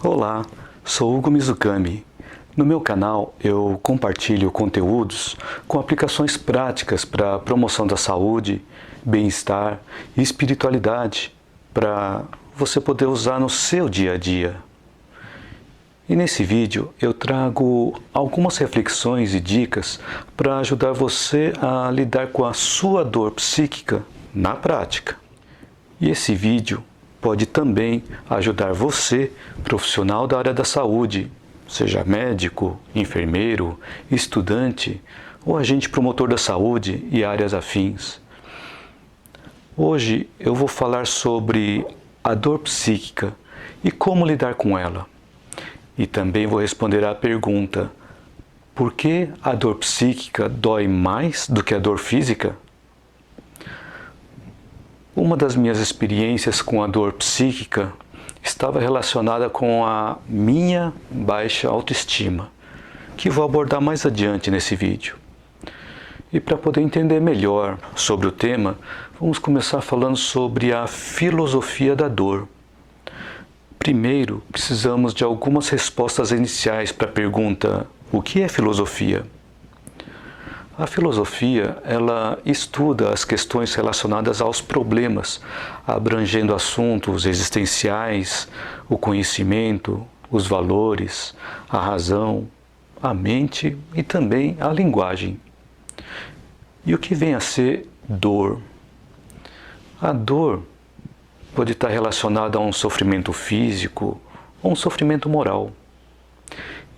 Olá, sou Hugo Mizukami. No meu canal eu compartilho conteúdos com aplicações práticas para a promoção da saúde, bem-estar e espiritualidade para você poder usar no seu dia a dia. E nesse vídeo eu trago algumas reflexões e dicas para ajudar você a lidar com a sua dor psíquica na prática. E esse vídeo pode também ajudar você, profissional da área da saúde, seja médico, enfermeiro, estudante ou agente promotor da saúde e áreas afins. Hoje eu vou falar sobre a dor psíquica e como lidar com ela. E também vou responder à pergunta: por que a dor psíquica dói mais do que a dor física? Uma das minhas experiências com a dor psíquica estava relacionada com a minha baixa autoestima, que vou abordar mais adiante nesse vídeo. E para poder entender melhor sobre o tema, vamos começar falando sobre a filosofia da dor. Primeiro, precisamos de algumas respostas iniciais para a pergunta: o que é filosofia? A filosofia, ela estuda as questões relacionadas aos problemas, abrangendo assuntos existenciais, o conhecimento, os valores, a razão, a mente e também a linguagem. E o que vem a ser dor? A dor pode estar relacionada a um sofrimento físico ou um sofrimento moral.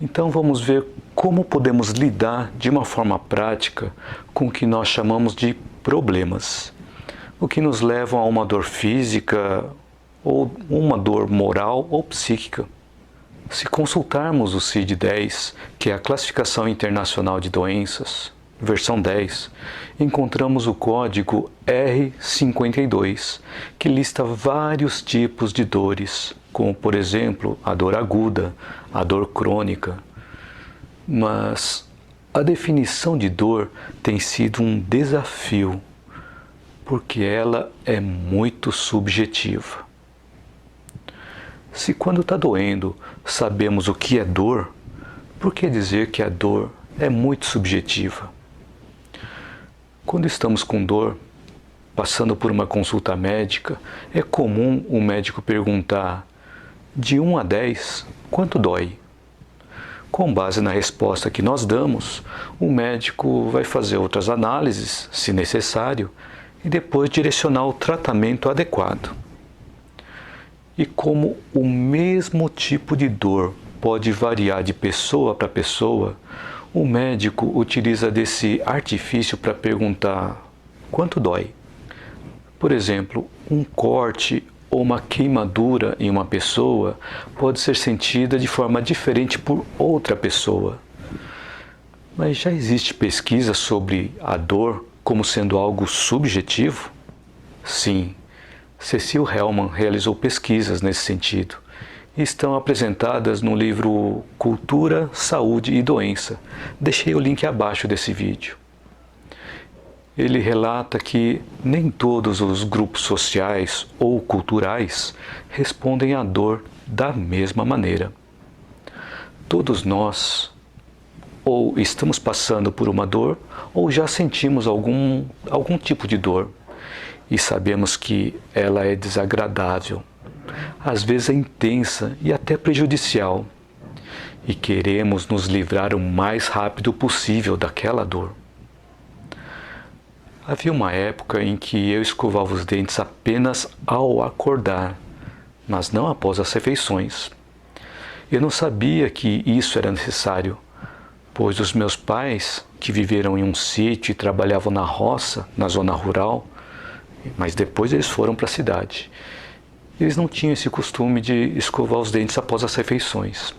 Então vamos ver como podemos lidar de uma forma prática com o que nós chamamos de problemas, o que nos levam a uma dor física ou uma dor moral ou psíquica. Se consultarmos o CID-10, que é a Classificação Internacional de Doenças, versão 10, encontramos o código R52, que lista vários tipos de dores, como por exemplo a dor aguda, a dor crônica. Mas a definição de dor tem sido um desafio, porque ela é muito subjetiva. Se quando está doendo sabemos o que é dor, por que dizer que a dor é muito subjetiva? Quando estamos com dor, passando por uma consulta médica, é comum o médico perguntar: de 1 a 10, quanto dói? Com base na resposta que nós damos, o médico vai fazer outras análises, se necessário, e depois direcionar o tratamento adequado. E como o mesmo tipo de dor pode variar de pessoa para pessoa, o médico utiliza desse artifício para perguntar: quanto dói? Por exemplo, um corte ou uma queimadura em uma pessoa pode ser sentida de forma diferente por outra pessoa. Mas já existe pesquisa sobre a dor como sendo algo subjetivo? Sim, Cecil Hellman realizou pesquisas nesse sentido e estão apresentadas no livro Cultura, Saúde e Doença. Deixei o link abaixo desse vídeo. Ele relata que nem todos os grupos sociais ou culturais respondem à dor da mesma maneira. Todos nós ou estamos passando por uma dor ou já sentimos algum tipo de dor e sabemos que ela é desagradável, às vezes é intensa e até prejudicial, e queremos nos livrar o mais rápido possível daquela dor. Havia uma época em que eu escovava os dentes apenas ao acordar, mas não após as refeições. Eu não sabia que isso era necessário, pois os meus pais, que viveram em um sítio e trabalhavam na roça, na zona rural, mas depois eles foram para a cidade, eles não tinham esse costume de escovar os dentes após as refeições.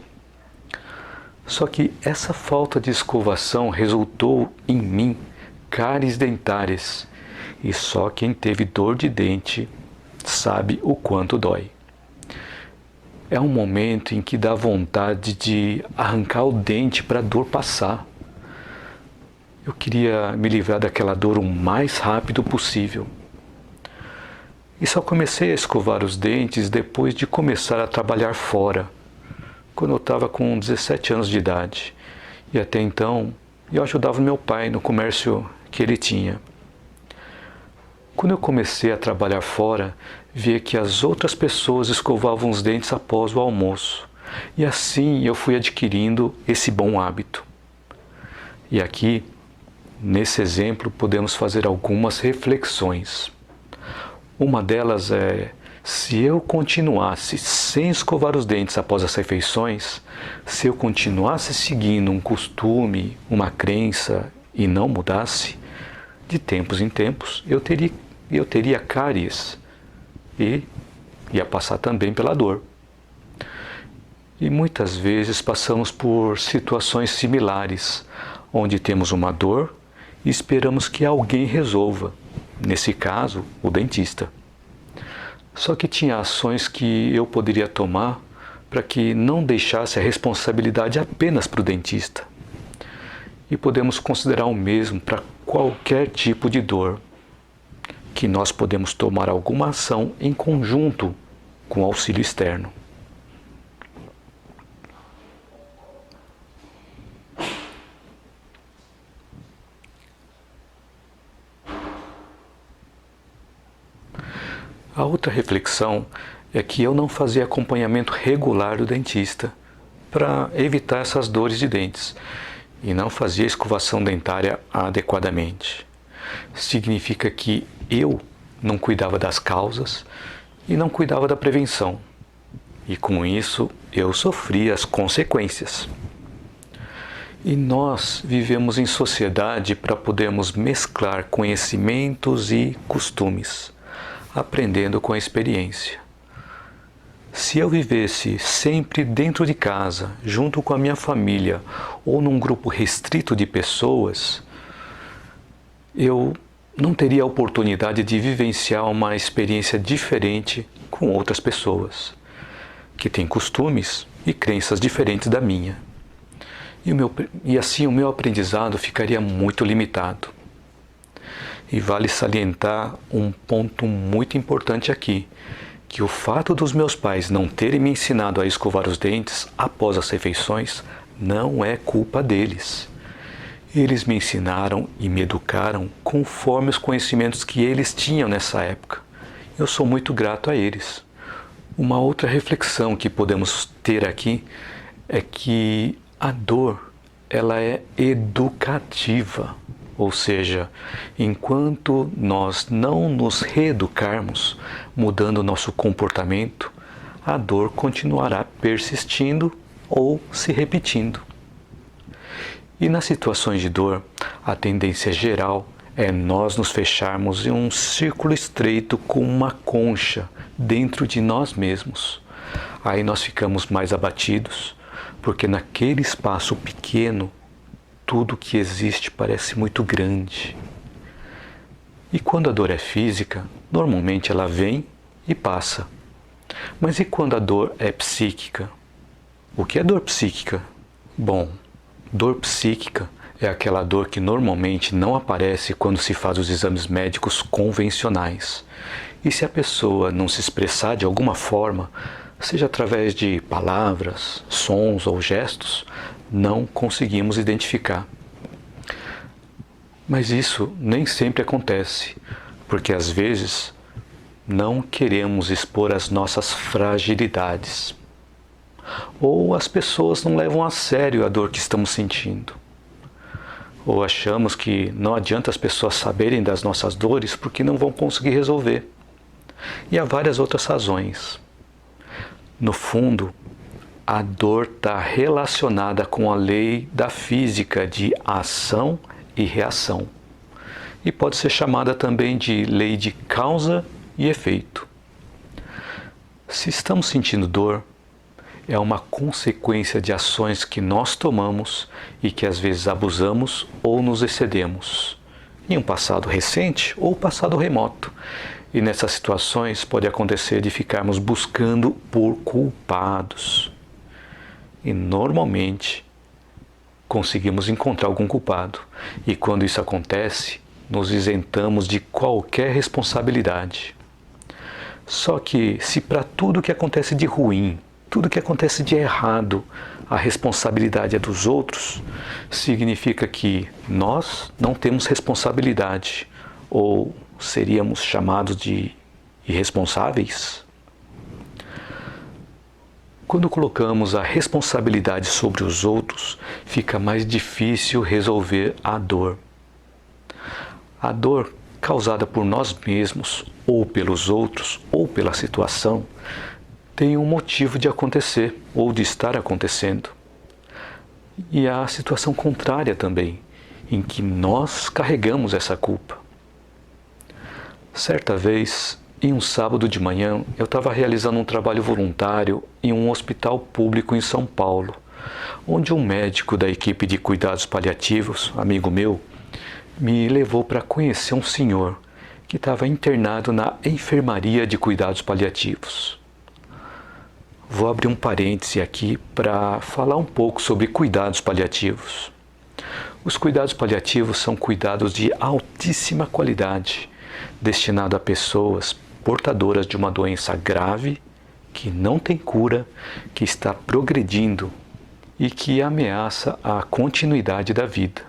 Só que essa falta de escovação resultou em mim cáries dentárias, e só quem teve dor de dente sabe o quanto dói. É um momento em que dá vontade de arrancar o dente para a dor passar. Eu queria me livrar daquela dor o mais rápido possível. E só comecei a escovar os dentes depois de começar a trabalhar fora, quando eu estava com 17 anos de idade. E até então eu ajudava meu pai no comércio que ele tinha. Quando eu comecei a trabalhar fora, via que as outras pessoas escovavam os dentes após o almoço. E assim eu fui adquirindo esse bom hábito. E aqui, nesse exemplo, podemos fazer algumas reflexões. Uma delas é: se eu continuasse sem escovar os dentes após as refeições, se eu continuasse seguindo um costume, uma crença e não mudasse, de tempos em tempos eu teria cáries e ia passar também pela dor. E muitas vezes passamos por situações similares, onde temos uma dor e esperamos que alguém resolva, nesse caso, o dentista. Só que tinha ações que eu poderia tomar para que não deixasse a responsabilidade apenas para o dentista. E podemos considerar o mesmo para qualquer tipo de dor, que nós podemos tomar alguma ação em conjunto com auxílio externo. A outra reflexão é que eu não fazia acompanhamento regular do dentista para evitar essas dores de dentes e não fazia escovação dentária adequadamente. Significa que eu não cuidava das causas e não cuidava da prevenção. E com isso eu sofria as consequências. E nós vivemos em sociedade para podermos mesclar conhecimentos e costumes, aprendendo com a experiência. Se eu vivesse sempre dentro de casa, junto com a minha família ou num grupo restrito de pessoas, eu não teria a oportunidade de vivenciar uma experiência diferente com outras pessoas, que têm costumes e crenças diferentes da minha. E assim o meu aprendizado ficaria muito limitado. E vale salientar um ponto muito importante aqui, que o fato dos meus pais não terem me ensinado a escovar os dentes após as refeições não é culpa deles. Eles me ensinaram e me educaram conforme os conhecimentos que eles tinham nessa época. Eu sou muito grato a eles. Uma outra reflexão que podemos ter aqui é que a dor, ela é educativa. Ou seja, enquanto nós não nos reeducarmos, mudando nosso comportamento, a dor continuará persistindo ou se repetindo. E nas situações de dor, a tendência geral é nós nos fecharmos em um círculo estreito com uma concha dentro de nós mesmos. Aí nós ficamos mais abatidos, porque naquele espaço pequeno, tudo que existe parece muito grande. E quando a dor é física, normalmente ela vem e passa. Mas e quando a dor é psíquica? O que é dor psíquica? Bom, dor psíquica é aquela dor que normalmente não aparece quando se faz os exames médicos convencionais. E se a pessoa não se expressar de alguma forma, seja através de palavras, sons ou gestos, não conseguimos identificar. Mas isso nem sempre acontece, porque às vezes não queremos expor as nossas fragilidades. Ou as pessoas não levam a sério a dor que estamos sentindo. Ou achamos que não adianta as pessoas saberem das nossas dores porque não vão conseguir resolver. E há várias outras razões. No fundo, a dor está relacionada com a lei da física de ação e reação. E pode ser chamada também de lei de causa e efeito. Se estamos sentindo dor, é uma consequência de ações que nós tomamos e que às vezes abusamos ou nos excedemos, em um passado recente ou passado remoto. E nessas situações pode acontecer de ficarmos buscando por culpados. E normalmente conseguimos encontrar algum culpado. E quando isso acontece, nos isentamos de qualquer responsabilidade. Só que se para tudo que acontece de ruim tudo que acontece de errado, a responsabilidade é dos outros, significa que nós não temos responsabilidade, ou seríamos chamados de irresponsáveis? Quando colocamos a responsabilidade sobre os outros, fica mais difícil resolver a dor. A dor causada por nós mesmos, ou pelos outros, ou pela situação, tem um motivo de acontecer, ou de estar acontecendo. E há a situação contrária também, em que nós carregamos essa culpa. Certa vez, em um sábado de manhã, eu estava realizando um trabalho voluntário em um hospital público em São Paulo, onde um médico da equipe de cuidados paliativos, amigo meu, me levou para conhecer um senhor que estava internado na enfermaria de cuidados paliativos. Vou abrir um parêntese aqui para falar um pouco sobre cuidados paliativos. Os cuidados paliativos são cuidados de altíssima qualidade, destinados a pessoas portadoras de uma doença grave, que não tem cura, que está progredindo e que ameaça a continuidade da vida.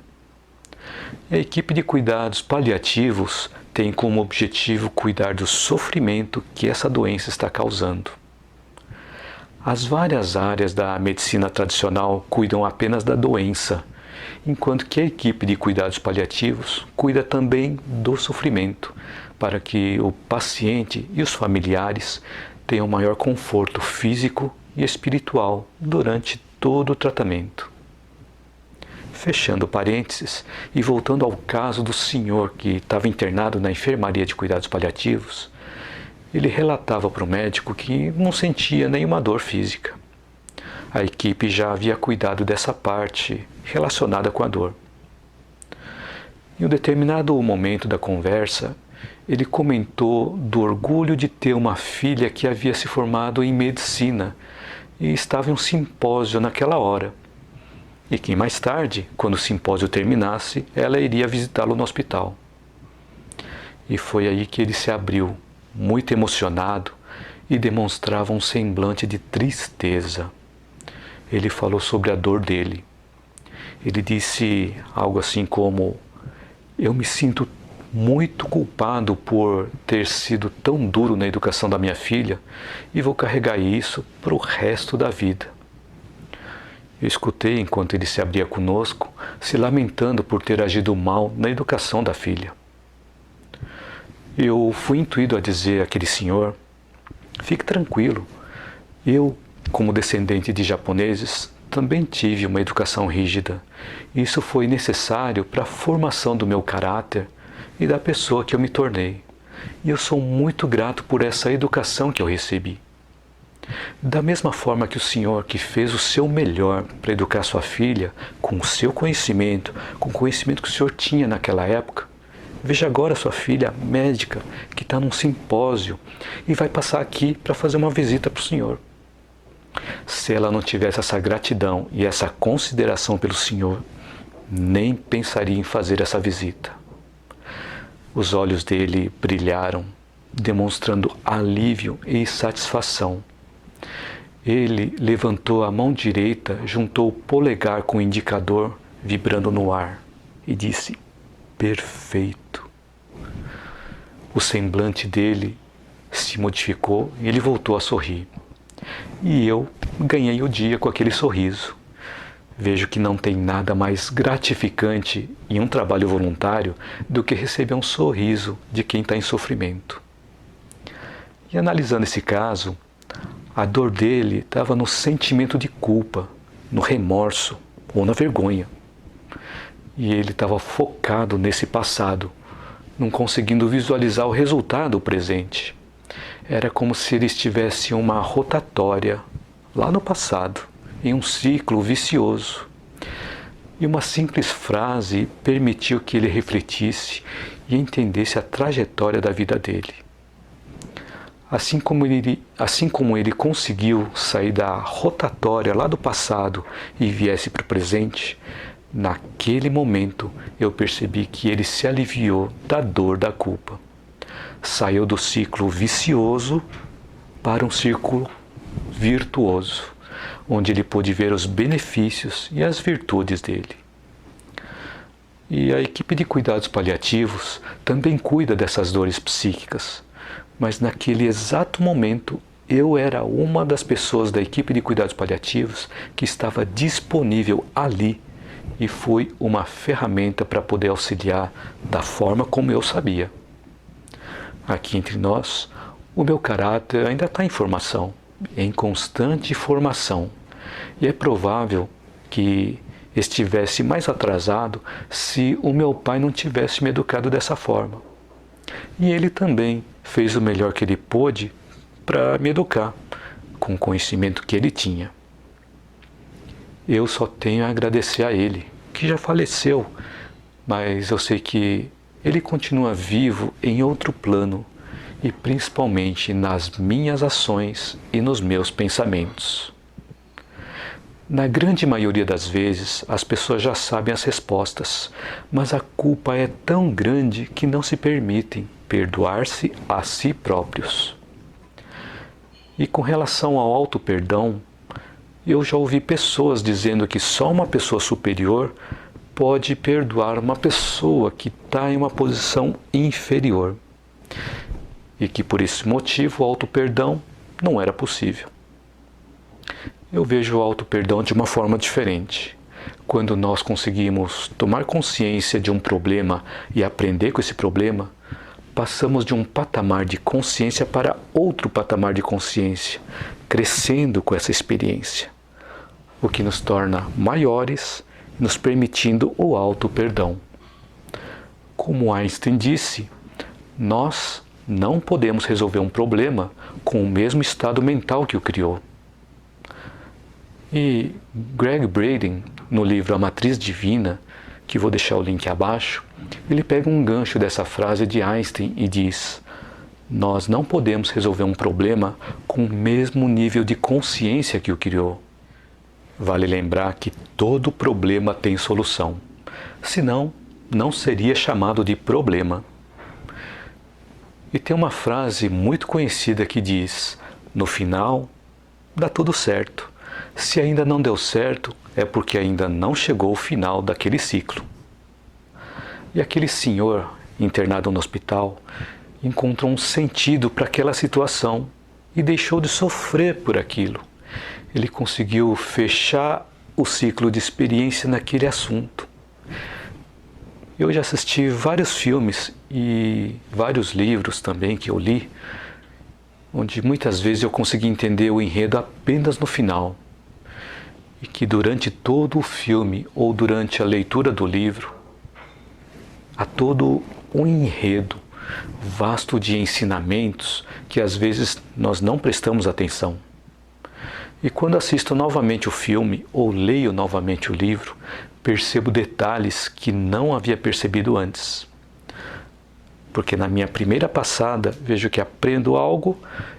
A equipe de cuidados paliativos tem como objetivo cuidar do sofrimento que essa doença está causando. As várias áreas da medicina tradicional cuidam apenas da doença, enquanto que a equipe de cuidados paliativos cuida também do sofrimento, para que o paciente e os familiares tenham maior conforto físico e espiritual durante todo o tratamento. Fechando parênteses e voltando ao caso do senhor que estava internado na enfermaria de cuidados paliativos, ele relatava para o médico que não sentia nenhuma dor física. A equipe já havia cuidado dessa parte relacionada com a dor. Em um determinado momento da conversa, ele comentou do orgulho de ter uma filha que havia se formado em medicina e estava em um simpósio naquela hora. E que mais tarde, quando o simpósio terminasse, ela iria visitá-lo no hospital. E foi aí que ele se abriu, muito emocionado, e demonstrava um semblante de tristeza. Ele falou sobre a dor dele. Ele disse algo assim como: eu me sinto muito culpado por ter sido tão duro na educação da minha filha e vou carregar isso para o resto da vida. Eu escutei enquanto ele se abria conosco, se lamentando por ter agido mal na educação da filha. Eu fui intuído a dizer àquele senhor: fique tranquilo, eu, como descendente de japoneses, também tive uma educação rígida. Isso foi necessário para a formação do meu caráter e da pessoa que eu me tornei. E eu sou muito grato por essa educação que eu recebi. Da mesma forma que o senhor que fez o seu melhor para educar sua filha, com o seu conhecimento, com o conhecimento que o senhor tinha naquela época, veja agora sua filha médica que está num simpósio e vai passar aqui para fazer uma visita para o senhor. Se ela não tivesse essa gratidão e essa consideração pelo senhor, nem pensaria em fazer essa visita. Os olhos dele brilharam, demonstrando alívio e satisfação. Ele levantou a mão direita, juntou o polegar com o indicador, vibrando no ar, e disse: perfeito. O semblante dele se modificou e ele voltou a sorrir. E eu ganhei o dia com aquele sorriso. Vejo que não tem nada mais gratificante em um trabalho voluntário do que receber um sorriso de quem está em sofrimento. E analisando esse caso, a dor dele estava no sentimento de culpa, no remorso ou na vergonha. E ele estava focado nesse passado, não conseguindo visualizar o resultado presente. Era como se ele estivesse em uma rotatória lá no passado, em um ciclo vicioso. E uma simples frase permitiu que ele refletisse e entendesse a trajetória da vida dele. Assim como ele conseguiu sair da rotatória lá do passado e viesse para o presente, naquele momento eu percebi que ele se aliviou da dor da culpa. Saiu do ciclo vicioso para um círculo virtuoso, onde ele pôde ver os benefícios e as virtudes dele. E a equipe de cuidados paliativos também cuida dessas dores psíquicas, mas naquele exato momento eu era uma das pessoas da equipe de cuidados paliativos que estava disponível ali e fui uma ferramenta para poder auxiliar da forma como eu sabia. Aqui entre nós, o meu caráter ainda está em formação, em constante formação, e é provável que estivesse mais atrasado se o meu pai não tivesse me educado dessa forma. E ele também fez o melhor que ele pôde para me educar, com o conhecimento que ele tinha. Eu só tenho a agradecer a ele, que já faleceu, mas eu sei que ele continua vivo em outro plano, e principalmente nas minhas ações e nos meus pensamentos. Na grande maioria das vezes, as pessoas já sabem as respostas, mas a culpa é tão grande que não se permitem perdoar-se a si próprios. E com relação ao auto-perdão, eu já ouvi pessoas dizendo que só uma pessoa superior pode perdoar uma pessoa que está em uma posição inferior. E que por esse motivo o auto-perdão não era possível. Eu vejo o auto-perdão de uma forma diferente. Quando nós conseguimos tomar consciência de um problema e aprender com esse problema, passamos de um patamar de consciência para outro patamar de consciência, crescendo com essa experiência, o que nos torna maiores, nos permitindo o auto-perdão. Como Einstein disse, nós não podemos resolver um problema com o mesmo estado mental que o criou. E Gregg Braden, no livro A Matriz Divina, que vou deixar o link abaixo, ele pega um gancho dessa frase de Einstein e diz: nós não podemos resolver um problema com o mesmo nível de consciência que o criou. Vale lembrar que todo problema tem solução, senão não seria chamado de problema. E tem uma frase muito conhecida que diz: no final, dá tudo certo. Se ainda não deu certo, é porque ainda não chegou o final daquele ciclo. E aquele senhor, internado no hospital, encontrou um sentido para aquela situação e deixou de sofrer por aquilo. Ele conseguiu fechar o ciclo de experiência naquele assunto. Eu já assisti vários filmes e vários livros também que eu li, onde muitas vezes eu consegui entender o enredo apenas no final. E que durante todo o filme ou durante a leitura do livro, há todo um enredo vasto de ensinamentos que às vezes nós não prestamos atenção. E quando assisto novamente o filme ou leio novamente o livro, percebo detalhes que não havia percebido antes. Porque na minha primeira passada vejo que aprendo algo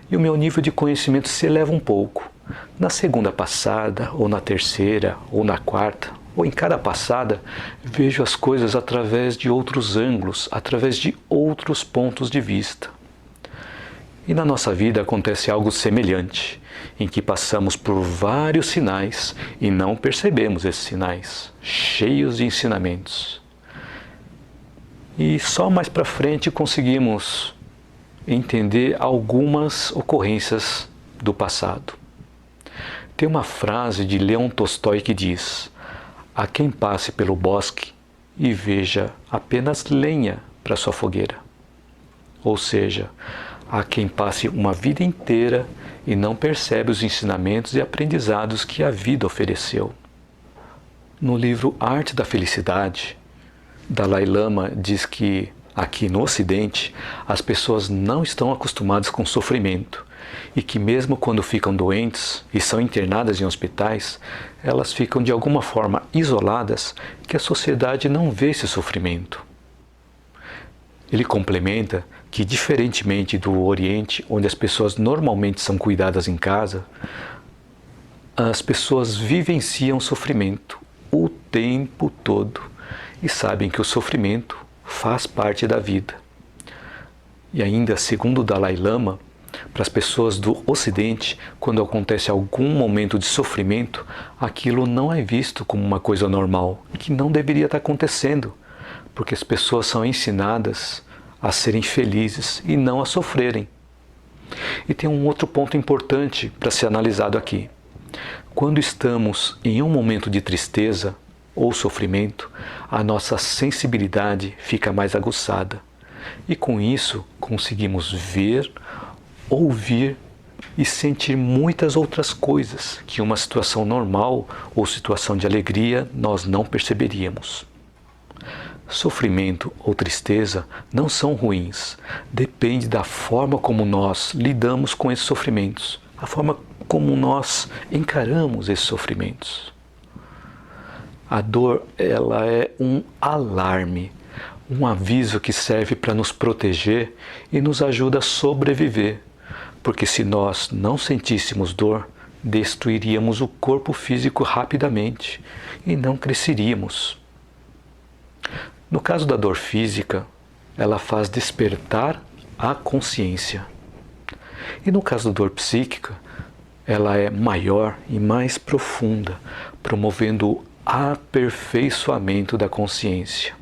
e o meu nível de conhecimento se eleva um pouco. Na segunda passada, ou na terceira, ou na quarta, ou em cada passada, vejo as coisas através de outros ângulos, através de outros pontos de vista. E na nossa vida acontece algo semelhante, em que passamos por vários sinais e não percebemos esses sinais, cheios de ensinamentos. E só mais para frente conseguimos entender algumas ocorrências do passado. Tem uma frase de Leon Tolstói que diz: há quem passe pelo bosque e veja apenas lenha para sua fogueira. Ou seja, há quem passe uma vida inteira e não percebe os ensinamentos e aprendizados que a vida ofereceu. No livro Arte da Felicidade, Dalai Lama diz que aqui no Ocidente as pessoas não estão acostumadas com sofrimento e que mesmo quando ficam doentes e são internadas em hospitais, elas ficam de alguma forma isoladas, que a sociedade não vê esse sofrimento. Ele complementa que, diferentemente do Oriente, onde as pessoas normalmente são cuidadas em casa, as pessoas vivenciam sofrimento o tempo todo e sabem que o sofrimento faz parte da vida. E ainda, segundo o Dalai Lama, Para as pessoas do Ocidente, quando acontece algum momento de sofrimento, aquilo não é visto como uma coisa normal, que não deveria estar acontecendo, porque as pessoas são ensinadas a serem felizes e não a sofrerem. E tem um outro ponto importante para ser analisado aqui. Quando estamos em um momento de tristeza ou sofrimento, a nossa sensibilidade fica mais aguçada. E com isso conseguimos ver, ouvir e sentir muitas outras coisas que em uma situação normal ou situação de alegria nós não perceberíamos. Sofrimento ou tristeza não são ruins, depende da forma como nós lidamos com esses sofrimentos, a forma como nós encaramos esses sofrimentos. A dor, ela é um alarme, um aviso que serve para nos proteger e nos ajuda a sobreviver, porque se nós não sentíssemos dor, destruiríamos o corpo físico rapidamente e não cresceríamos. No caso da dor física, ela faz despertar a consciência. E no caso da dor psíquica, ela é maior e mais profunda, promovendo o aperfeiçoamento da consciência.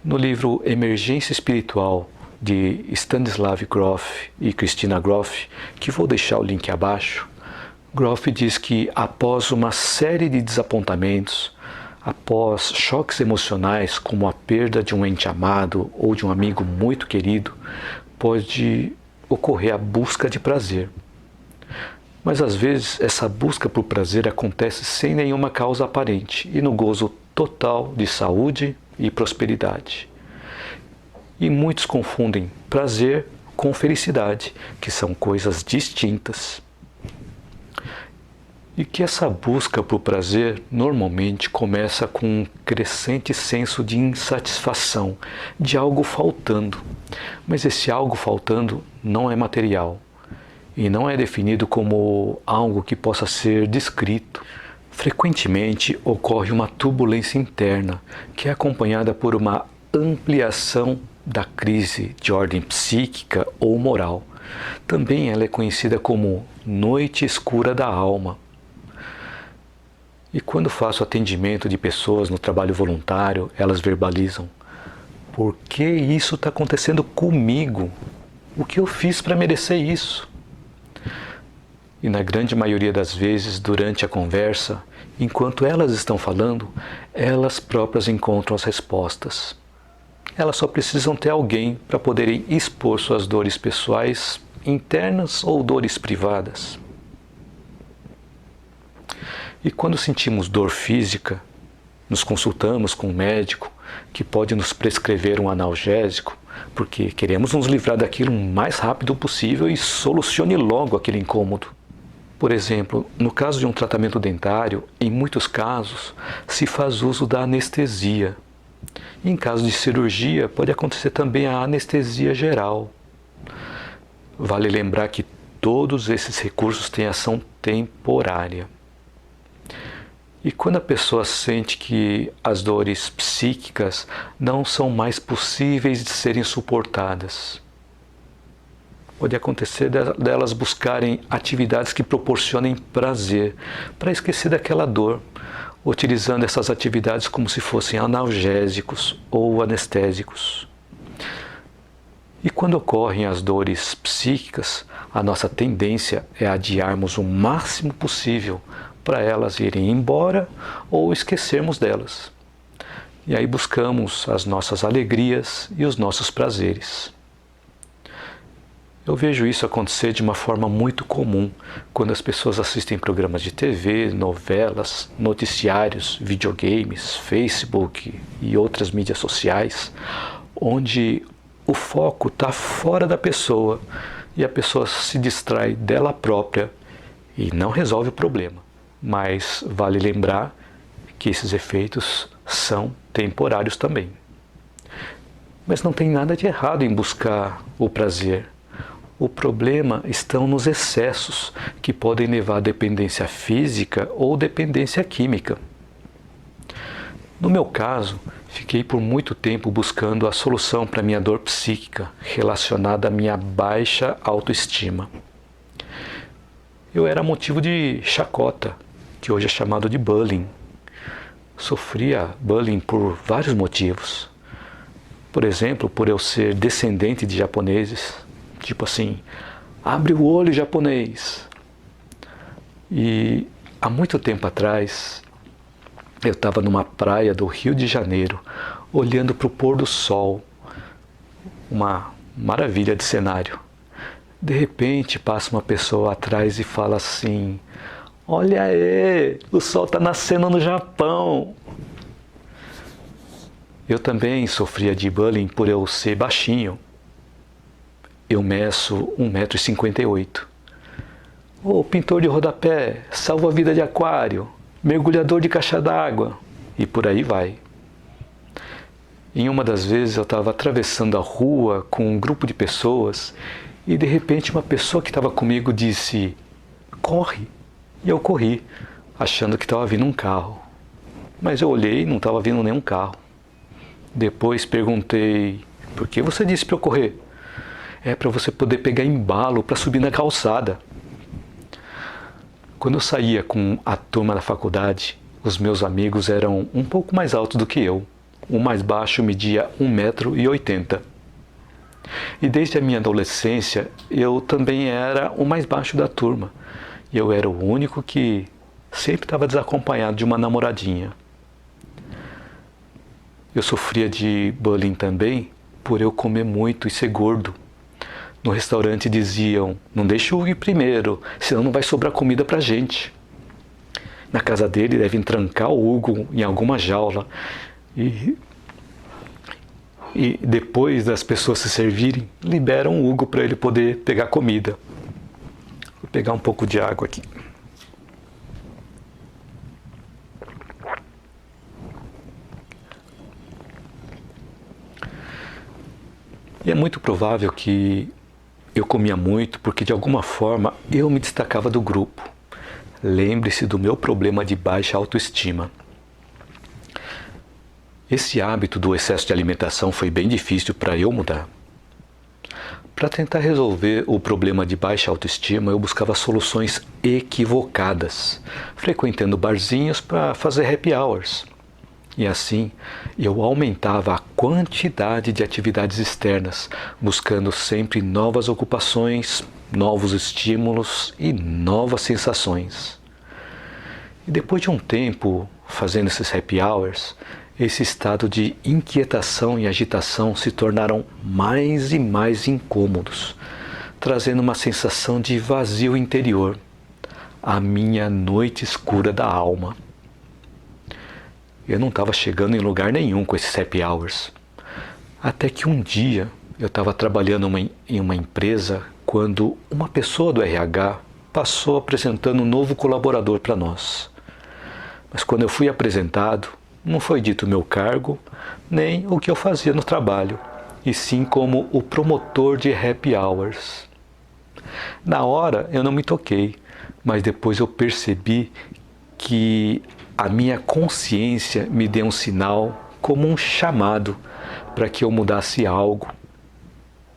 No livro Emergência Espiritual, de Stanislav Grof e Christina Grof, que vou deixar o link abaixo, Grof diz que após uma série de desapontamentos, após choques emocionais como a perda de um ente amado ou de um amigo muito querido, pode ocorrer a busca de prazer. Mas às vezes essa busca por prazer acontece sem nenhuma causa aparente e no gozo total de saúde e prosperidade. E muitos confundem prazer com felicidade, que são coisas distintas. E que essa busca por prazer normalmente começa com um crescente senso de insatisfação, de algo faltando. Mas esse algo faltando não é material e não é definido como algo que possa ser descrito. Frequentemente ocorre uma turbulência interna, que é acompanhada por uma ampliação da crise de ordem psíquica ou moral. Também ela é conhecida como noite escura da alma. E quando faço atendimento de pessoas no trabalho voluntário, elas verbalizam: por que isso está acontecendo comigo? O que eu fiz para merecer isso? E na grande maioria das vezes, durante a conversa, enquanto elas estão falando, elas próprias encontram as respostas. Elas só precisam ter alguém para poderem expor suas dores pessoais, internas ou dores privadas. E quando sentimos dor física, nos consultamos com um médico que pode nos prescrever um analgésico, porque queremos nos livrar daquilo o mais rápido possível e solucione logo aquele incômodo. Por exemplo, no caso de um tratamento dentário, em muitos casos, se faz uso da anestesia. Em caso de cirurgia, pode acontecer também a anestesia geral. Vale lembrar que todos esses recursos têm ação temporária. E quando a pessoa sente que as dores psíquicas não são mais possíveis de serem suportadas, pode acontecer delas buscarem atividades que proporcionem prazer, para esquecer daquela dor, utilizando essas atividades como se fossem analgésicos ou anestésicos. E quando ocorrem as dores psíquicas, a nossa tendência é adiarmos o máximo possível para elas irem embora ou esquecermos delas. E aí buscamos as nossas alegrias e os nossos prazeres. Eu vejo isso acontecer de uma forma muito comum quando as pessoas assistem programas de TV, novelas, noticiários, videogames, Facebook e outras mídias sociais, onde o foco está fora da pessoa e a pessoa se distrai dela própria e não resolve o problema. Mas vale lembrar que esses efeitos são temporários também. Mas não tem nada de errado em buscar o prazer. O problema estão nos excessos, que podem levar à dependência física ou dependência química. No meu caso, fiquei por muito tempo buscando a solução para minha dor psíquica relacionada à minha baixa autoestima. Eu era motivo de chacota, que hoje é chamado de bullying. Sofria bullying por vários motivos. Por exemplo, por eu ser descendente de japoneses. Tipo assim, abre o olho, japonês. E há muito tempo atrás, eu estava numa praia do Rio de Janeiro, olhando para o pôr do sol. Uma maravilha de cenário. De repente passa uma pessoa atrás e fala assim: olha aí, o sol está nascendo no Japão. Eu também sofria de bullying por eu ser baixinho. Eu meço 1,58 m. Ô, pintor de rodapé, salva-vida de aquário, mergulhador de caixa d'água, e por aí vai. Em uma das vezes eu estava atravessando a rua com um grupo de pessoas e de repente uma pessoa que estava comigo disse: corre! E eu corri, achando que estava vindo um carro. Mas eu olhei e não estava vindo nenhum carro. Depois perguntei: por que você disse para eu correr? É para você poder pegar embalo para subir na calçada. Quando eu saía com a turma da faculdade, os meus amigos eram um pouco mais altos do que eu. O mais baixo media 1,80 m. E desde a minha adolescência, eu também era o mais baixo da turma. E eu era o único que sempre estava desacompanhado de uma namoradinha. Eu sofria de bullying também por eu comer muito e ser gordo. No restaurante diziam: não deixe o Hugo ir primeiro, senão não vai sobrar comida pra gente. Na casa dele devem trancar o Hugo em alguma jaula. E depois das pessoas se servirem, liberam o Hugo para ele poder pegar comida. Vou pegar um pouco de água aqui. E é muito provável que eu comia muito porque de alguma forma eu me destacava do grupo. Lembre-se do meu problema de baixa autoestima. Esse hábito do excesso de alimentação foi bem difícil para eu mudar. Para tentar resolver o problema de baixa autoestima, eu buscava soluções equivocadas, frequentando barzinhos para fazer happy hours. E assim, eu aumentava a quantidade de atividades externas, buscando sempre novas ocupações, novos estímulos e novas sensações. E depois de um tempo fazendo esses happy hours, esse estado de inquietação e agitação se tornaram mais e mais incômodos, trazendo uma sensação de vazio interior, a minha noite escura da alma. Eu não estava chegando em lugar nenhum com esses happy hours. Até que um dia eu estava trabalhando em uma empresa quando uma pessoa do RH passou apresentando um novo colaborador para nós. Mas quando eu fui apresentado, não foi dito o meu cargo, nem o que eu fazia no trabalho, e sim como o promotor de happy hours. Na hora eu não me toquei, mas depois eu percebi que a minha consciência me deu um sinal, como um chamado, para que eu mudasse algo.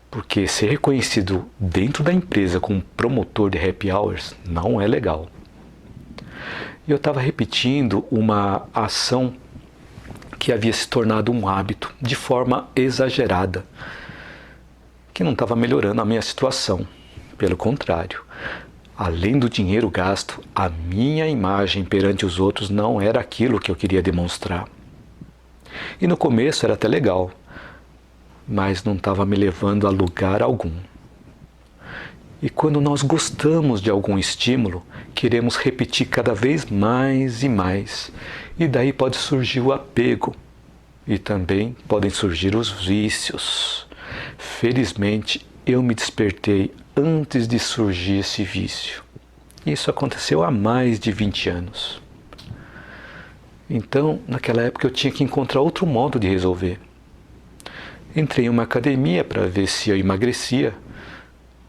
Porque ser reconhecido dentro da empresa como promotor de happy hours não é legal. E eu estava repetindo uma ação que havia se tornado um hábito de forma exagerada, que não estava melhorando a minha situação. Pelo contrário, além do dinheiro gasto, a minha imagem perante os outros não era aquilo que eu queria demonstrar. E no começo era até legal, mas não estava me levando a lugar algum. E quando nós gostamos de algum estímulo, queremos repetir cada vez mais e mais. E daí pode surgir o apego. E também podem surgir os vícios. Felizmente, eu me despertei antes de surgir esse vício. Isso aconteceu há mais de 20 anos. Então, naquela época eu tinha que encontrar outro modo de resolver. Entrei em uma academia para ver se eu emagrecia.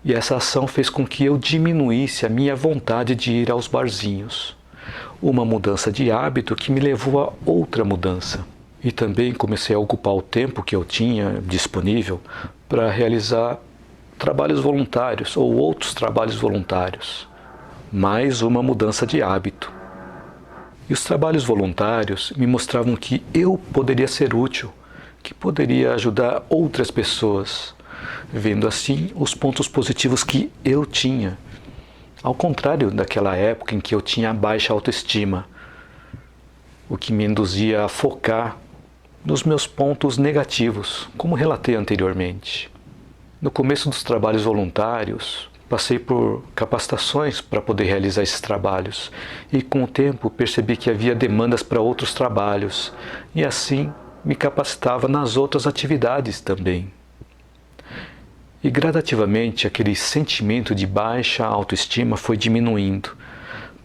E essa ação fez com que eu diminuísse a minha vontade de ir aos barzinhos. uma mudança de hábito que me levou a outra mudança. E também comecei a ocupar o tempo que eu tinha disponível para realizar trabalhos voluntários ou outros trabalhos voluntários. Mais uma mudança de hábito. E os trabalhos voluntários me mostravam que eu poderia ser útil, que poderia ajudar outras pessoas, vendo assim os pontos positivos que eu tinha. Ao contrário daquela época em que eu tinha baixa autoestima, o que me induzia a focar nos meus pontos negativos, como relatei anteriormente. No começo dos trabalhos voluntários, passei por capacitações para poder realizar esses trabalhos e com o tempo percebi que havia demandas para outros trabalhos e assim me capacitava nas outras atividades também. E gradativamente aquele sentimento de baixa autoestima foi diminuindo,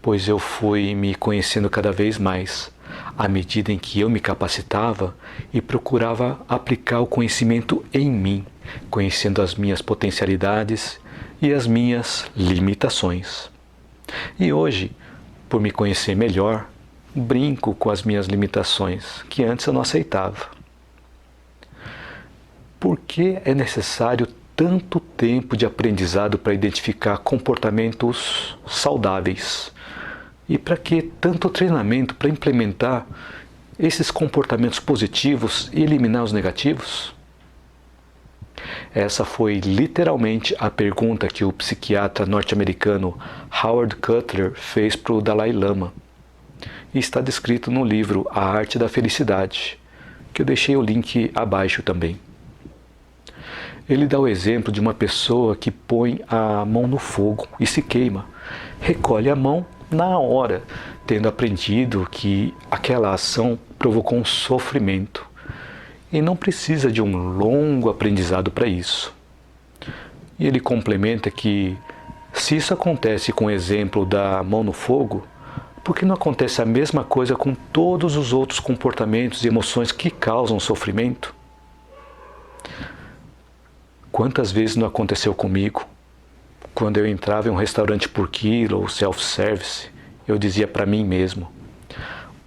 pois eu fui me conhecendo cada vez mais, à medida em que eu me capacitava e procurava aplicar o conhecimento em mim, conhecendo as minhas potencialidades e as minhas limitações. E hoje, por me conhecer melhor, brinco com as minhas limitações, que antes eu não aceitava. Por que é necessário tanto tempo de aprendizado para identificar comportamentos saudáveis? E para que tanto treinamento para implementar esses comportamentos positivos e eliminar os negativos? Essa foi literalmente a pergunta que o psiquiatra norte-americano Howard Cutler fez para o Dalai Lama. E está descrito no livro A Arte da Felicidade, que eu deixei o link abaixo também. Ele dá o exemplo de uma pessoa que põe a mão no fogo e se queima, recolhe a mão na hora, tendo aprendido que aquela ação provocou um sofrimento. E não precisa de um longo aprendizado para isso. E ele complementa que, se isso acontece com o exemplo da mão no fogo, por que não acontece a mesma coisa com todos os outros comportamentos e emoções que causam sofrimento? Quantas vezes não aconteceu comigo? Quando eu entrava em um restaurante por quilo ou self-service, eu dizia para mim mesmo: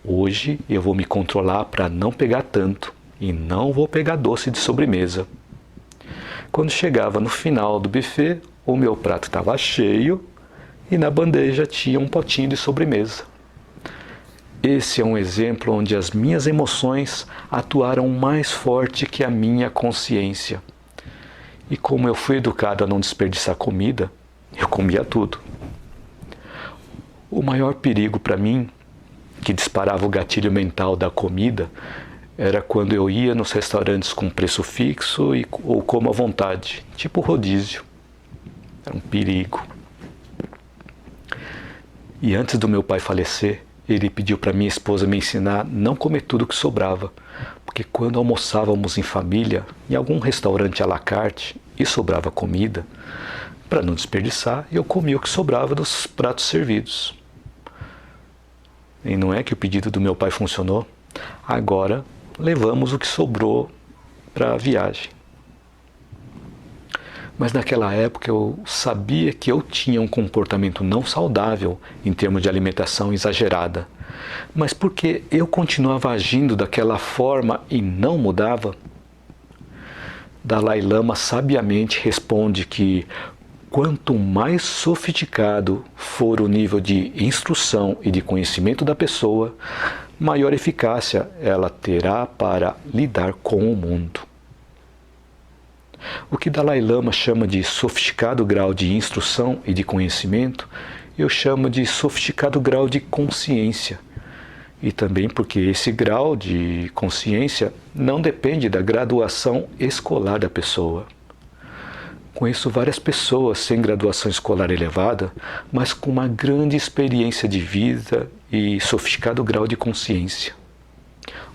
hoje eu vou me controlar para não pegar tanto e não vou pegar doce de sobremesa. Quando chegava no final do buffet, o meu prato estava cheio e na bandeja tinha um potinho de sobremesa. Esse é um exemplo onde as minhas emoções atuaram mais forte que a minha consciência. E como eu fui educado a não desperdiçar comida, eu comia tudo. O maior perigo para mim, que disparava o gatilho mental da comida, era quando eu ia nos restaurantes com preço fixo ou como à vontade, tipo rodízio. Era um perigo. E antes do meu pai falecer, ele pediu para minha esposa me ensinar a não comer tudo que sobrava, porque quando almoçávamos em família, em algum restaurante à la carte, e sobrava comida, para não desperdiçar, eu comia o que sobrava dos pratos servidos. E não é que o pedido do meu pai funcionou? Agora levamos o que sobrou para a viagem. Mas naquela época eu sabia que eu tinha um comportamento não saudável em termos de alimentação exagerada. Mas por que eu continuava agindo daquela forma e não mudava? Dalai Lama sabiamente responde que quanto mais sofisticado for o nível de instrução e de conhecimento da pessoa, maior eficácia ela terá para lidar com o mundo. O que Dalai Lama chama de sofisticado grau de instrução e de conhecimento, eu chamo de sofisticado grau de consciência. E também porque esse grau de consciência não depende da graduação escolar da pessoa. Conheço várias pessoas sem graduação escolar elevada, mas com uma grande experiência de vida e sofisticado grau de consciência.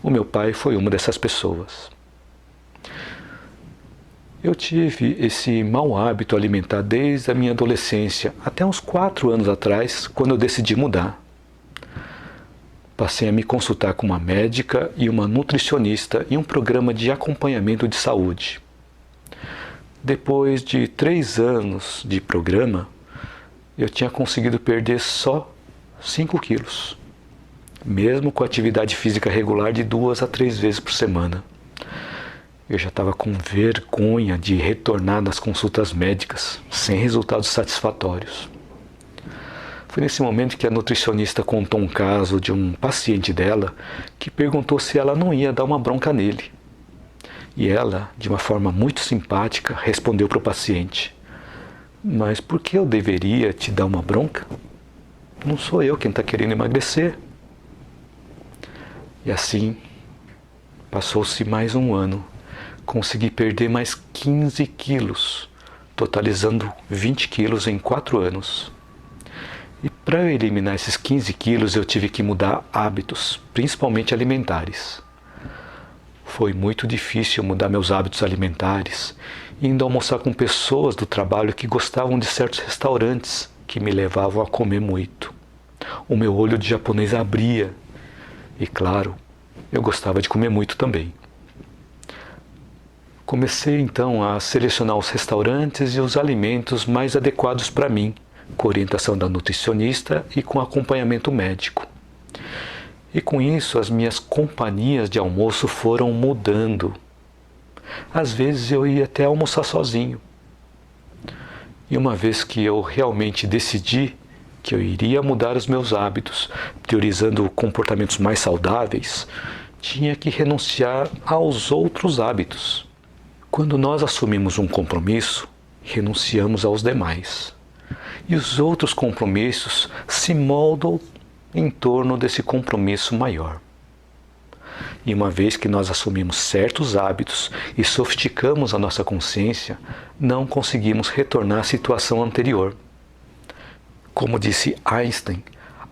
O meu pai foi uma dessas pessoas. Eu tive esse mau hábito alimentar desde a minha adolescência, até uns 4 anos atrás, quando eu decidi mudar. Passei a me consultar com uma médica e uma nutricionista em um programa de acompanhamento de saúde. Depois de 3 anos de programa, eu tinha conseguido perder só 5 quilos. mesmo com atividade física regular de 2 a 3 vezes por semana. Eu já estava com vergonha de retornar das consultas médicas, sem resultados satisfatórios. Foi nesse momento que a nutricionista contou um caso de um paciente dela que perguntou se ela não ia dar uma bronca nele. E ela, de uma forma muito simpática, respondeu para o paciente: mas por que eu deveria te dar uma bronca? Não sou eu quem está querendo emagrecer. E assim, passou-se mais um ano. Consegui perder mais 15 quilos, totalizando 20 quilos em 4 anos. E para eu eliminar esses 15 quilos, eu tive que mudar hábitos, principalmente alimentares. Foi muito difícil mudar meus hábitos alimentares, indo almoçar com pessoas do trabalho que gostavam de certos restaurantes que me levavam a comer muito. O meu olho de japonês abria e, claro, eu gostava de comer muito também. Comecei então a selecionar os restaurantes e os alimentos mais adequados para mim, com orientação da nutricionista e com acompanhamento médico. E com isso as minhas companhias de almoço foram mudando. Às vezes eu ia até almoçar sozinho. E uma vez que eu realmente decidi que eu iria mudar os meus hábitos, priorizando comportamentos mais saudáveis, tinha que renunciar aos outros hábitos. Quando nós assumimos um compromisso, renunciamos aos demais. E os outros compromissos se moldam em torno desse compromisso maior. E uma vez que nós assumimos certos hábitos e sofisticamos a nossa consciência, não conseguimos retornar à situação anterior. Como disse Einstein,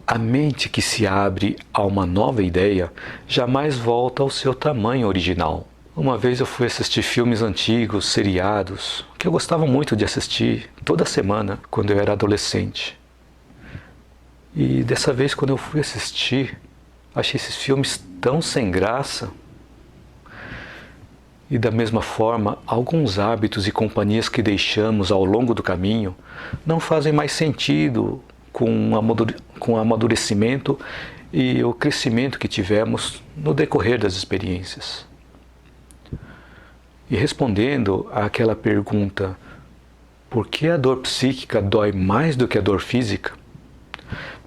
a mente que se abre a uma nova ideia jamais volta ao seu tamanho original. Uma vez eu fui assistir filmes antigos, seriados, que eu gostava muito de assistir toda semana quando eu era adolescente. E dessa vez, quando eu fui assistir, achei esses filmes tão sem graça. E da mesma forma, alguns hábitos e companhias que deixamos ao longo do caminho não fazem mais sentido com o amadurecimento e o crescimento que tivemos no decorrer das experiências. E respondendo àquela pergunta, por que a dor psíquica dói mais do que a dor física?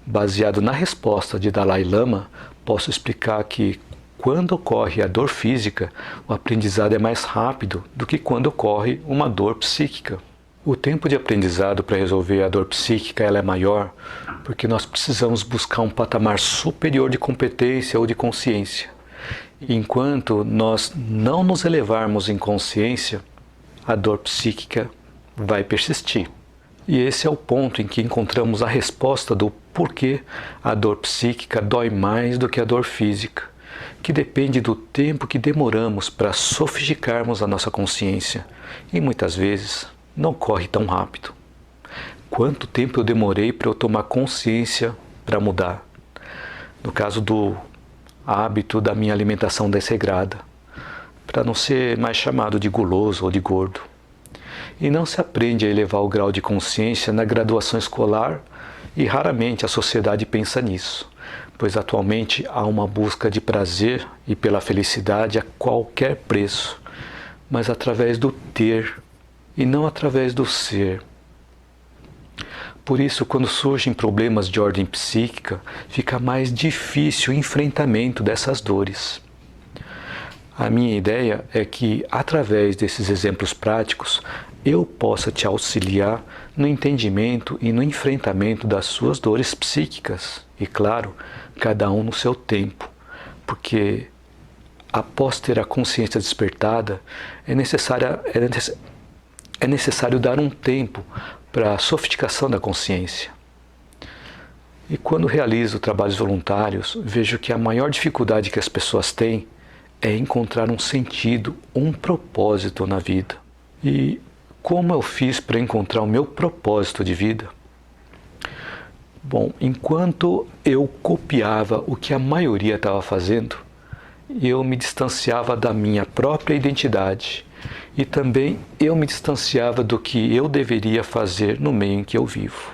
Baseado na resposta de Dalai Lama, posso explicar que quando ocorre a dor física, o aprendizado é mais rápido do que quando ocorre uma dor psíquica. O tempo de aprendizado para resolver a dor psíquica ela é maior porque nós precisamos buscar um patamar superior de competência ou de consciência. Enquanto nós não nos elevarmos em consciência, a dor psíquica vai persistir. E esse é o ponto em que encontramos a resposta do porquê a dor psíquica dói mais do que a dor física, que depende do tempo que demoramos para sofisticarmos a nossa consciência, e muitas vezes não corre tão rápido. Quanto tempo eu demorei para eu tomar consciência para mudar? No caso do hábito da minha alimentação desregrada, para não ser mais chamado de guloso ou de gordo. E não se aprende a elevar o grau de consciência na graduação escolar e raramente a sociedade pensa nisso, pois atualmente há uma busca de prazer e pela felicidade a qualquer preço, mas através do ter e não através do ser. Por isso, quando surgem problemas de ordem psíquica, fica mais difícil o enfrentamento dessas dores. A minha ideia é que, através desses exemplos práticos, eu possa te auxiliar no entendimento e no enfrentamento das suas dores psíquicas. E, claro, cada um no seu tempo, porque após ter a consciência despertada, é necessário dar um tempo para a sofisticação da consciência. E quando realizo trabalhos voluntários, vejo que a maior dificuldade que as pessoas têm é encontrar um sentido, um propósito na vida. E como eu fiz para encontrar o meu propósito de vida? Bom, enquanto eu copiava o que a maioria estava fazendo, eu me distanciava da minha própria identidade e também eu me distanciava do que eu deveria fazer no meio em que eu vivo.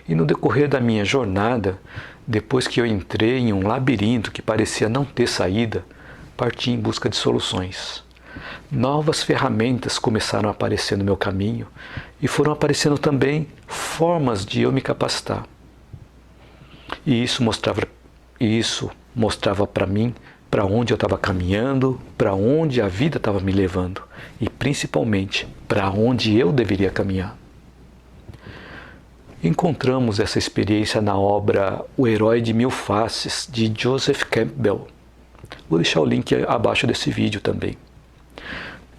E no decorrer da minha jornada, depois que eu entrei em um labirinto que parecia não ter saída, parti em busca de soluções. Novas ferramentas começaram a aparecer no meu caminho e foram aparecendo também formas de eu me capacitar. E isso mostrava para mim para onde eu estava caminhando, para onde a vida estava me levando e principalmente para onde eu deveria caminhar. Encontramos essa experiência na obra O Herói de Mil Faces, de Joseph Campbell. Vou deixar o link abaixo desse vídeo também.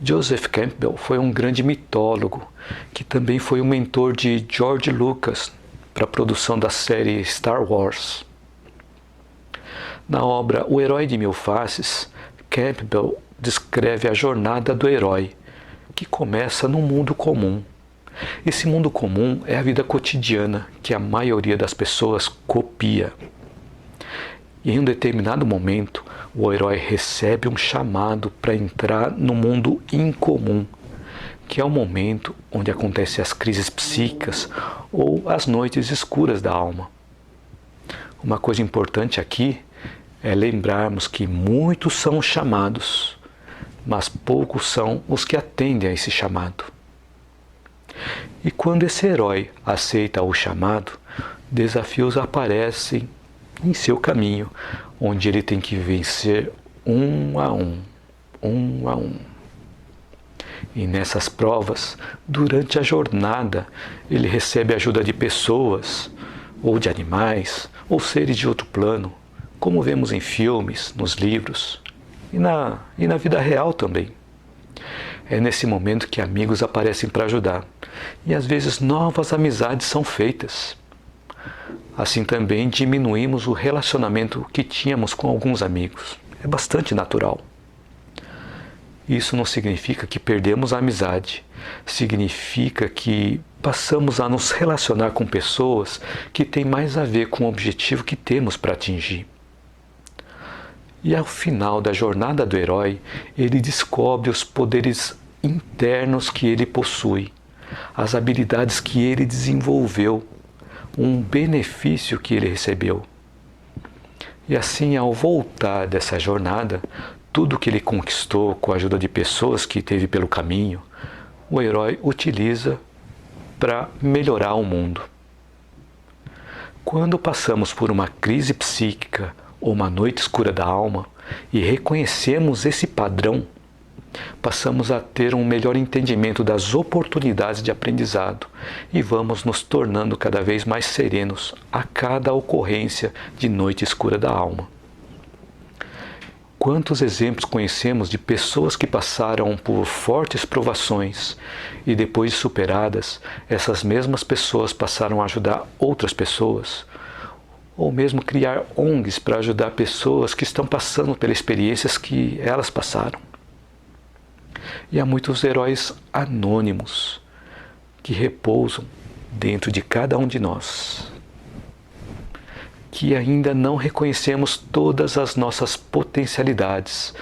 Joseph Campbell foi um grande mitólogo, que também foi um mentor de George Lucas para a produção da série Star Wars. Na obra O Herói de Mil Faces, Campbell descreve a jornada do herói, que começa num mundo comum. Esse mundo comum é a vida cotidiana que a maioria das pessoas copia. E em um determinado momento, o herói recebe um chamado para entrar no mundo incomum, que é o momento onde acontecem as crises psíquicas ou as noites escuras da alma. Uma coisa importante aqui é lembrarmos que muitos são os chamados, mas poucos são os que atendem a esse chamado. E quando esse herói aceita o chamado, desafios aparecem em seu caminho, onde ele tem que vencer um a um. E nessas provas, durante a jornada, ele recebe a ajuda de pessoas, ou de animais, ou seres de outro plano, como vemos em filmes, nos livros, e na vida real também. É nesse momento que amigos aparecem para ajudar, e às vezes novas amizades são feitas. Assim também diminuímos o relacionamento que tínhamos com alguns amigos. É bastante natural. Isso não significa que perdemos a amizade. Significa que passamos a nos relacionar com pessoas que têm mais a ver com o objetivo que temos para atingir. E ao final da jornada do herói, ele descobre os poderes internos que ele possui, as habilidades que ele desenvolveu, um benefício que ele recebeu. E assim, ao voltar dessa jornada, tudo que ele conquistou com a ajuda de pessoas que teve pelo caminho, o herói utiliza para melhorar o mundo. Quando passamos por uma crise psíquica ou uma noite escura da alma e reconhecemos esse padrão, passamos a ter um melhor entendimento das oportunidades de aprendizado e vamos nos tornando cada vez mais serenos a cada ocorrência de noite escura da alma. Quantos exemplos conhecemos de pessoas que passaram por fortes provações e depois de superadas, essas mesmas pessoas passaram a ajudar outras pessoas, ou mesmo criar ONGs para ajudar pessoas que estão passando pelas experiências que elas passaram. E há muitos heróis anônimos que repousam dentro de cada um de nós, que ainda não reconhecemos todas as nossas potencialidades,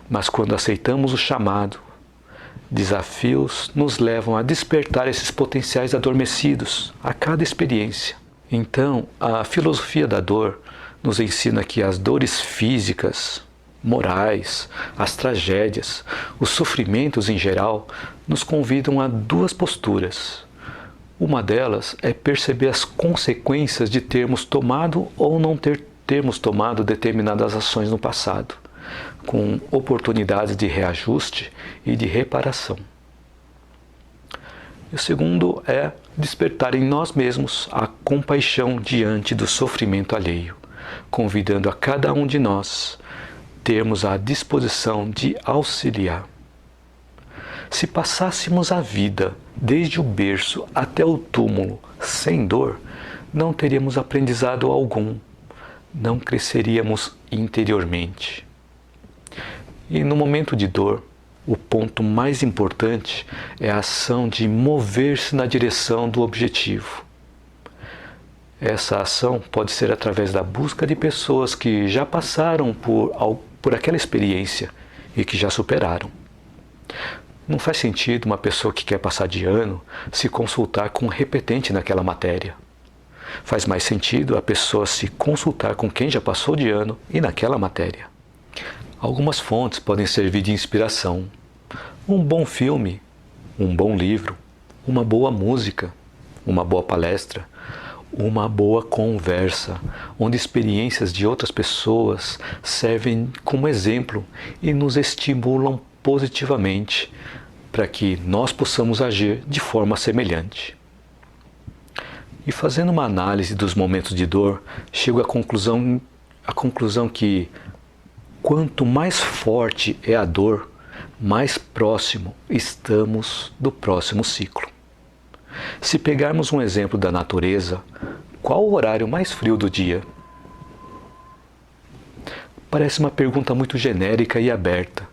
mas quando aceitamos o chamado, desafios nos levam a despertar esses potenciais adormecidos a cada experiência. Então, a filosofia da dor nos ensina que as dores físicas, morais, as tragédias, os sofrimentos em geral, nos convidam a duas posturas. Uma delas é perceber as consequências de termos tomado ou não termos tomado determinadas ações no passado, com oportunidades de reajuste e de reparação. E o segundo é despertar em nós mesmos a compaixão diante do sofrimento alheio, convidando a cada um de nós termos a disposição de auxiliar. Se passássemos a vida, desde o berço até o túmulo, sem dor, não teríamos aprendizado algum, não cresceríamos interiormente. E no momento de dor, o ponto mais importante é a ação de mover-se na direção do objetivo. Essa ação pode ser através da busca de pessoas que já passaram por aquela experiência e que já superaram. Não faz sentido uma pessoa que quer passar de ano se consultar com um repetente naquela matéria. Faz mais sentido a pessoa se consultar com quem já passou de ano e naquela matéria. Algumas fontes podem servir de inspiração. Um bom filme, um bom livro, uma boa música, uma boa palestra, uma boa conversa, onde experiências de outras pessoas servem como exemplo e nos estimulam positivamente para que nós possamos agir de forma semelhante. E fazendo uma análise dos momentos de dor, chego à conclusão que quanto mais forte é a dor, mais próximo estamos do próximo ciclo. Se pegarmos um exemplo da natureza, qual o horário mais frio do dia? Parece uma pergunta muito genérica e aberta,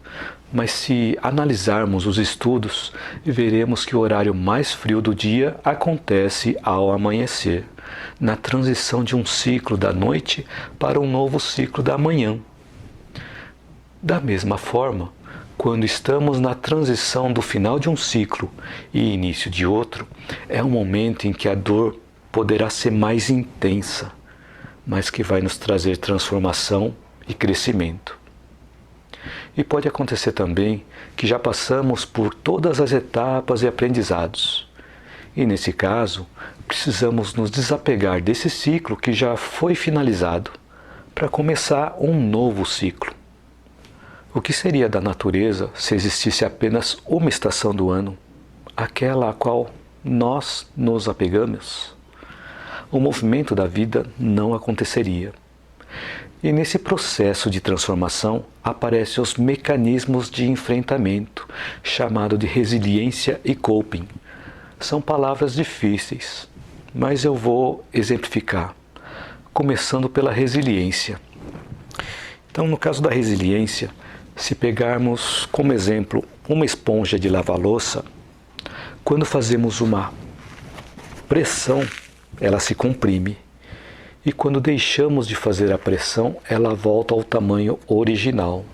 mas se analisarmos os estudos, veremos que o horário mais frio do dia acontece ao amanhecer, na transição de um ciclo da noite para um novo ciclo da manhã. Da mesma forma, quando estamos na transição do final de um ciclo e início de outro, é um momento em que a dor poderá ser mais intensa, mas que vai nos trazer transformação e crescimento. E pode acontecer também que já passamos por todas as etapas e aprendizados. E nesse caso, precisamos nos desapegar desse ciclo que já foi finalizado para começar um novo ciclo. O que seria da natureza se existisse apenas uma estação do ano, aquela a qual nós nos apegamos? O movimento da vida não aconteceria. E nesse processo de transformação aparecem os mecanismos de enfrentamento, chamado de resiliência e coping. São palavras difíceis, mas eu vou exemplificar, começando pela resiliência. Então, no caso da resiliência, se pegarmos como exemplo uma esponja de lavar-louça, quando fazemos uma pressão, ela se comprime. E quando deixamos de fazer a pressão, ela volta ao tamanho original.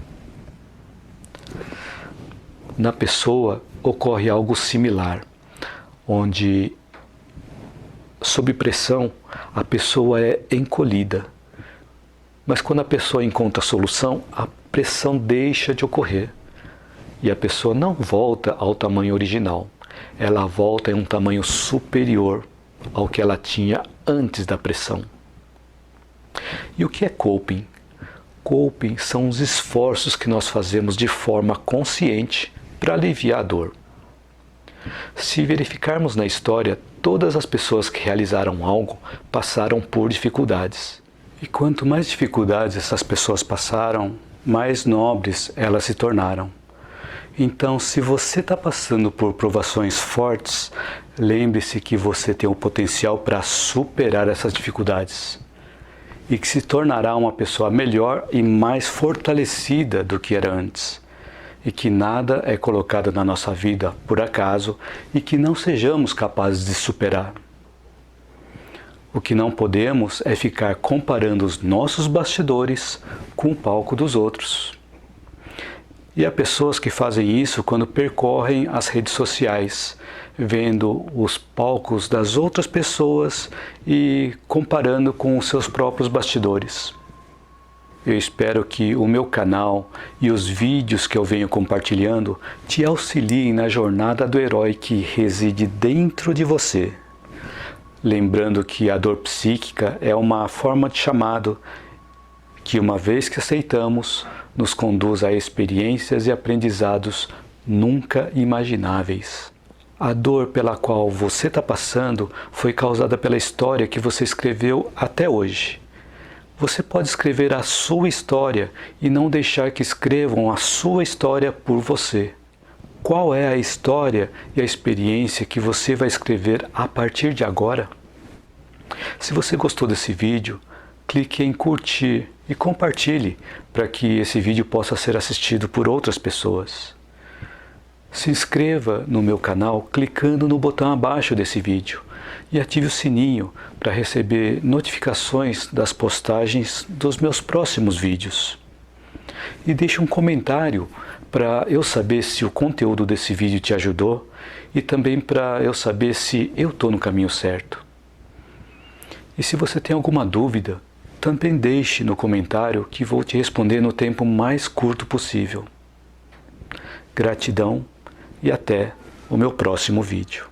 Na pessoa ocorre algo similar, onde, sob pressão, a pessoa é encolhida. Mas quando a pessoa encontra a solução, a pressão deixa de ocorrer. E a pessoa não volta ao tamanho original. Ela volta em um tamanho superior ao que ela tinha antes da pressão. E o que é coping? Coping são os esforços que nós fazemos de forma consciente para aliviar a dor. Se verificarmos na história, todas as pessoas que realizaram algo passaram por dificuldades. E quanto mais dificuldades essas pessoas passaram, mais nobres elas se tornaram. Então, se você está passando por provações fortes, lembre-se que você tem o potencial para superar essas dificuldades e que se tornará uma pessoa melhor e mais fortalecida do que era antes. E que nada é colocado na nossa vida por acaso e que não sejamos capazes de superar. O que não podemos é ficar comparando os nossos bastidores com o palco dos outros. E há pessoas que fazem isso quando percorrem as redes sociais, vendo os palcos das outras pessoas e comparando com os seus próprios bastidores. Eu espero que o meu canal e os vídeos que eu venho compartilhando te auxiliem na jornada do herói que reside dentro de você. Lembrando que a dor psíquica é uma forma de chamado que, uma vez que aceitamos, nos conduz a experiências e aprendizados nunca imagináveis. A dor pela qual você está passando foi causada pela história que você escreveu até hoje. Você pode escrever a sua história e não deixar que escrevam a sua história por você. Qual é a história e a experiência que você vai escrever a partir de agora? Se você gostou desse vídeo, clique em curtir e compartilhe para que esse vídeo possa ser assistido por outras pessoas. Se inscreva no meu canal clicando no botão abaixo desse vídeo e ative o sininho para receber notificações das postagens dos meus próximos vídeos. E deixe um comentário para eu saber se o conteúdo desse vídeo te ajudou e também para eu saber se eu estou no caminho certo. E se você tem alguma dúvida, também deixe no comentário que vou te responder no tempo mais curto possível. Gratidão e até o meu próximo vídeo.